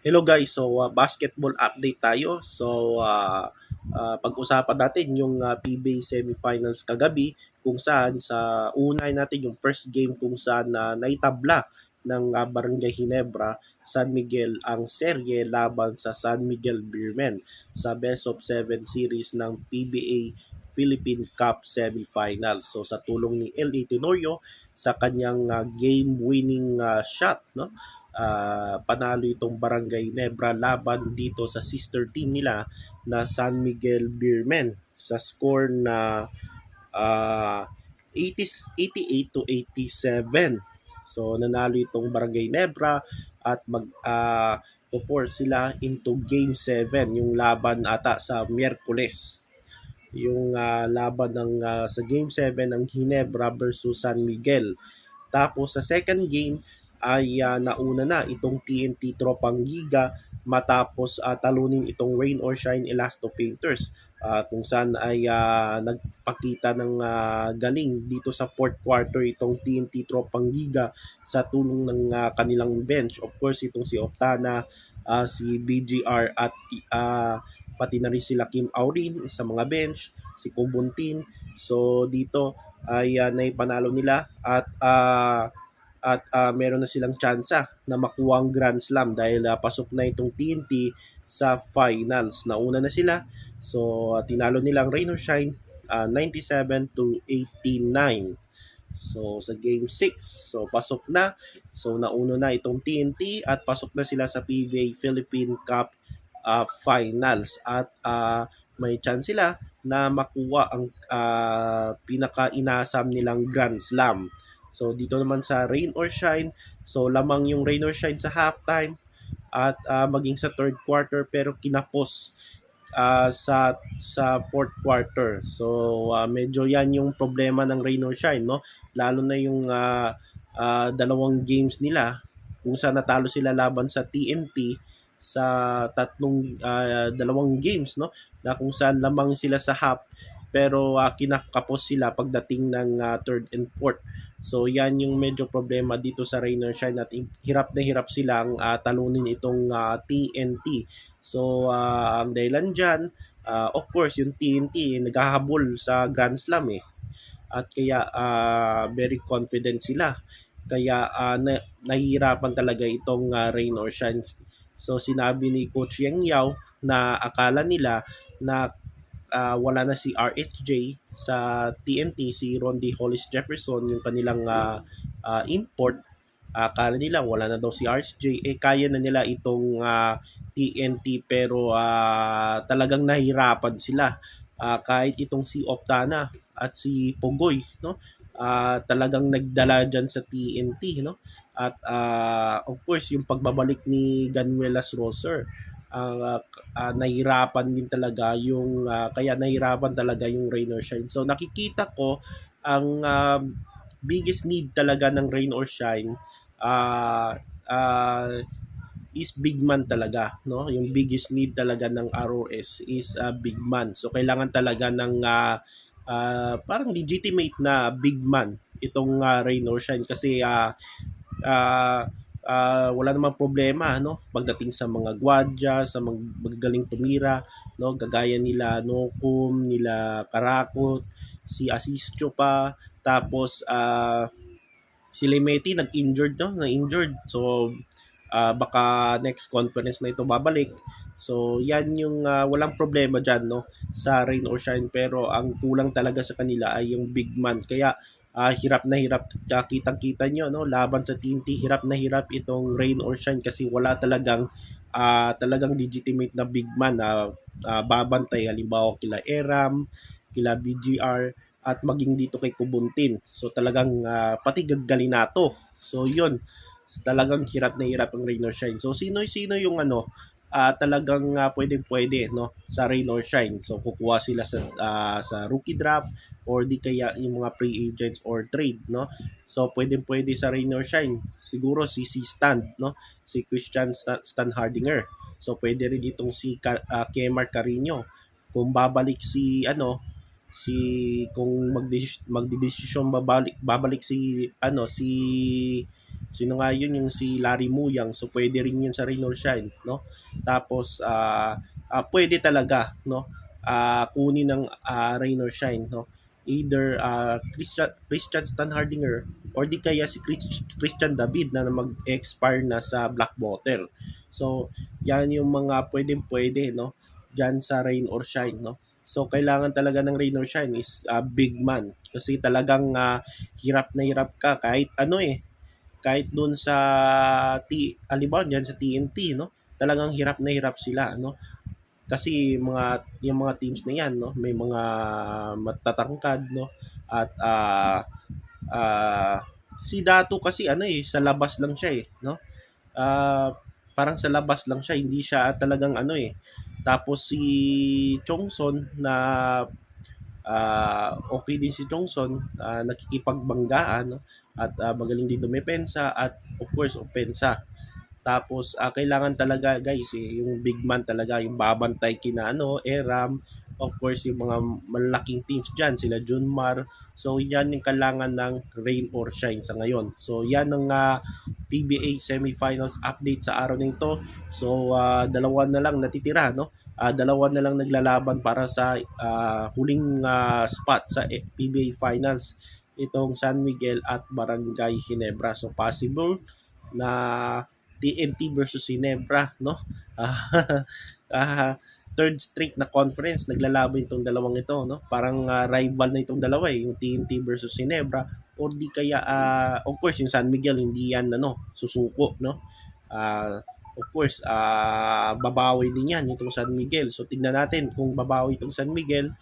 Hello guys, so basketball update tayo. Pag-usapan natin yung PBA semifinals kagabi kung saan sa unahin natin yung first game kung saan naitabla ng Barangay Ginebra San Miguel ang serye laban sa San Miguel Beermen sa best of 7 series ng PBA Philippine Cup semifinals. So sa tulong ni L.A. Tenorio sa kanyang game-winning shot, no? Panalo itong Barangay Nebra laban dito sa sister team nila na San Miguel Beermen sa score na uh, 88 to 87. So nanalo itong Barangay Nebra at force sila into game 7 yung laban ata sa Miyerkules. Yung laban ng sa game 7 ng Ginebra versus San Miguel. Tapos sa second game ay nauna na itong TNT Tropang Giga matapos talunin itong Rain or Shine Elasto Painters kung saan ay nagpakita ng galing dito sa fourth quarter itong TNT Tropang Giga sa tulong ng kanilang bench. Of course itong si Optana, si BGR at pati na rin sila Kim Aurin sa mga bench, si Kubuntin. So dito ay naipanalo nila at meron na silang tsansa na makuha ang Grand Slam dahil pasok na itong TNT sa finals. Nauna na sila. So tinalo nila ang Rain or Shine 97 to 89. So sa game 6, so pasok na. So nauna na itong TNT at pasok na sila sa PBA Philippine Cup finals at may chance sila na makuha ang pinaka-inasam nilang Grand Slam. So dito naman sa Rain or Shine, so lamang yung Rain or Shine sa halftime at maging sa third quarter pero kinapos sa fourth quarter. So medyo yan yung problema ng Rain or Shine, no? Lalo na yung dalawang games nila kung saan natalo sila laban sa TNT sa dalawang games, no? Na kung saan lamang sila sa half pero kinakapos sila pagdating ng third and fourth. So yan yung medyo problema dito sa Rain or Shine at hirap na hirap silang talunin itong TNT. So ang dahilan dyan, of course yung TNT naghahabol sa Grand Slam eh. At kaya very confident sila. Kaya nahihirapan talaga itong Rain or Shine. So sinabi ni Coach Yang Yao na akala nila na wala na si RHJ sa TNT, si Rondy Hollis Jefferson, yung kanilang import. Akala nila wala na daw si RHJ, kaya na nila itong TNT pero talagang nahirapan sila. Kahit itong si Optana at si Pogoy, no? Talagang nagdala dyan sa TNT, no? At of course yung pagbabalik ni Ganuelas Roser, nahirapan din talaga yung kaya nahirapan talaga yung Rain or Shine. So nakikita ko ang biggest need talaga ng Rain or Shine uh, uh, is big man talaga, no? Yung biggest need talaga ng ROS is big man. So kailangan talaga ng parang legitimate na big man itong Rain or Shine kasi uh, wala namang problema, no? Pagdating sa mga gwadya, sa mga magagaling tumira, no? Gagaya nila Nokum, nila Karakot, si Asisio pa, tapos si Lemeti nag-injured, no? Na-injured. So baka next conference na ito babalik. So yan yung walang problema diyan, no, sa Rain or Shine, pero ang kulang talaga sa kanila ay yung big man. Kaya hirap na hirap, kitang-kita nyo, no, laban sa TNT, hirap na hirap itong Rain or Shine kasi wala talagang legitimate na big man na babantay, halimbawa kila Eram, kila BGR at maging dito kay Kubuntin. So talagang pati Gaggalinato. So yun, talagang hirap na hirap ang Rain or Shine. So sino yung talagang pwedeng-pwede, no, sa Rain or Shine. So kukuha sila sa rookie draft or di kaya yung mga free agents or trade, no. So pwedeng-pwede sa Rain or Shine. Siguro si Stan, no, si Christian Stan Hardinger. So pwede rin itong si Kemar Carino. Kung babalik si kung magdedesisyon babalik si Sino nga yun? Yung si Larry Muyang. So pwede rin yun sa Rain or Shine, no? Tapos pwede talaga, no? Kunin ng Rain or Shine, no? Either Christian Stan Hardinger or di kaya si Christian David na mag-expire na sa Black Bottle. So yan yung mga pwedeng-pwede, no? Diyan sa Rain or Shine, no? So kailangan talaga ng Rain or Shine is big man kasi talagang hirap na hirap ka kahit ano kahit doon sa halimbawa diyan sa TNT, no? Talagang hirap na hirap sila, no? Kasi yung mga teams na yan, no, may mga matatangkad, no, at ah, si Dato kasi sa labas lang siya no. Ah, Parang sa labas lang siya, hindi siya talagang Tapos si Chongson na okay din si Chongson, nakikipagbanggaan, no, at magaling din dumepensa at of course opensa. Tapos kailangan talaga guys yung big man talaga yung babantay kina Eram, of course yung mga malaking teams diyan sila Junmar. So yan yung kailangan ng rain or shine sa ngayon. So yan ang PBA semifinals update sa araw na ito. So dalawa na lang natitira, no? Dalawa na lang naglalaban para sa huling spot sa PBA finals, itong San Miguel at Barangay Ginebra. So possible na TNT versus Ginebra, no? Ah, ah, third straight na conference naglalaban itong dalawang ito, no? Parang rival na itong dalawa yung TNT versus Ginebra or di kaya of course yung San Miguel hindi yan susuko, no? Of course babawi din yan itong San Miguel. So tignan natin kung babawi itong San Miguel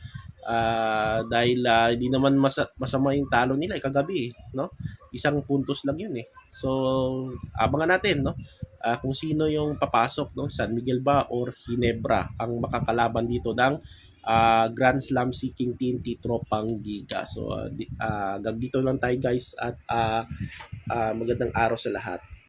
dahil hindi naman masama yung talo nila kagabi, no? Isang puntos lang yun So abangan natin, no? Kung sino yung papasok, no? San Miguel ba or Ginebra ang makakalaban dito ng Grand Slam seeking TNT Tropang Giga. So hanggang dito lang tayo guys at magandang araw sa lahat.